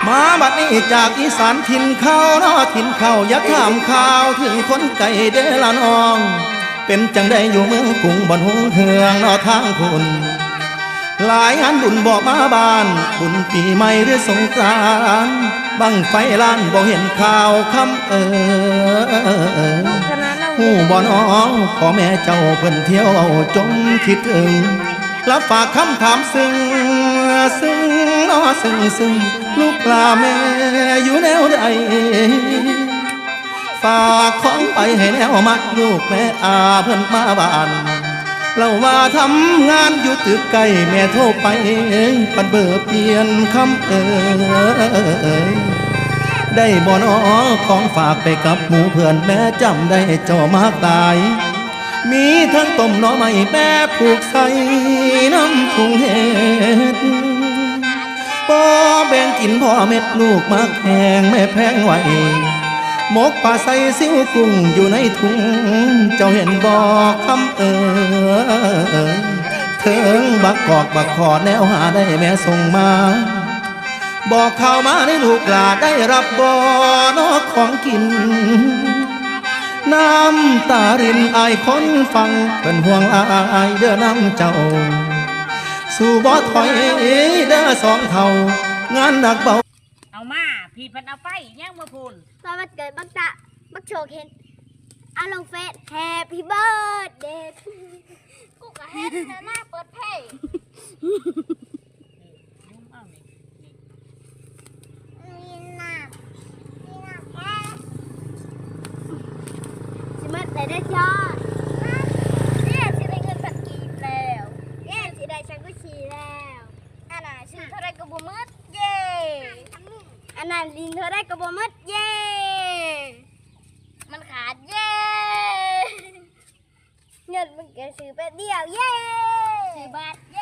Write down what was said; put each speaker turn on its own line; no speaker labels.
มาบัดนี้จากอีสานถิ่นเขาเนาะถิ่นเขาอย่าถามข่าวถึงคนไก่เดละน้องเป็นจังได้อยู่เมืองกรุงบ่หงเฮืองเนาะทางคุณหลายงานบุญบอกมาบ้านบุญปีใหม่หรือสงกรานต์บังไฟล้านบ่เห็นข่าวคำหูบ่น้องพ่อแม่เจ้าเพิ่นเที่ยวเอาจงคิดถึงรับฝากคำถามซึ่งน้อซึ่งลูกลาแม่อยู่แนวใดฝากของไปให้แนวมักลูกแม่อาเพิ่นมาบ้านเราว่าทำงานอยู่ตึกไกลแม่โทรไปปันเบอร์เปลี่ยนคำได้บ่น้อของฝากไปกับหมู่เพื่อนแม่จำได้เจ้ามากตายมีทั้งต้มหน่อไม้แม่ผูกใส่น้ำถุงเห็ดบ่แบ่งกินพ่อเม็ดลูกมักแพงแม่แพงไว้หมกปลาใส่ซิวกุ้งอยู่ในถุงเจ้าเห็นบ่คำเถิงบักกอกบักขอแนวหาได้แม่ส่งมาบอกข่าวมาได้ลูกหลาได้รับบ่นอกของกินน้ำตารินอายคนฟังเป็นห่วงอายเด้อน้ำเจ้าสู่บ่ถอยเด้อสองเท่างานหนักเบา
เอามาพี่พันเอาไปย่างมาพูน
ตอนวันเกิดบักตะบักโชคเห็นเอาลงเฟซแฮปปี้เบิร์ดเดย์กูก็เห็นหน้าเปิดเพลงมีน้ำแพ้สิมัดได้ได้ยอดเนี่ยสิได้เงินปัดกีบแล้วเนี่ยสิได้ชังกุชีแล้วอันน่ะชื่อเท่าไรก็บ่มืดเย่อันนั้นลินเท่าไรก็บ่มืดเย่มันขาดเย่เงินมันเกิดซื้อไปเดียวเย่ซื้อบาทเย่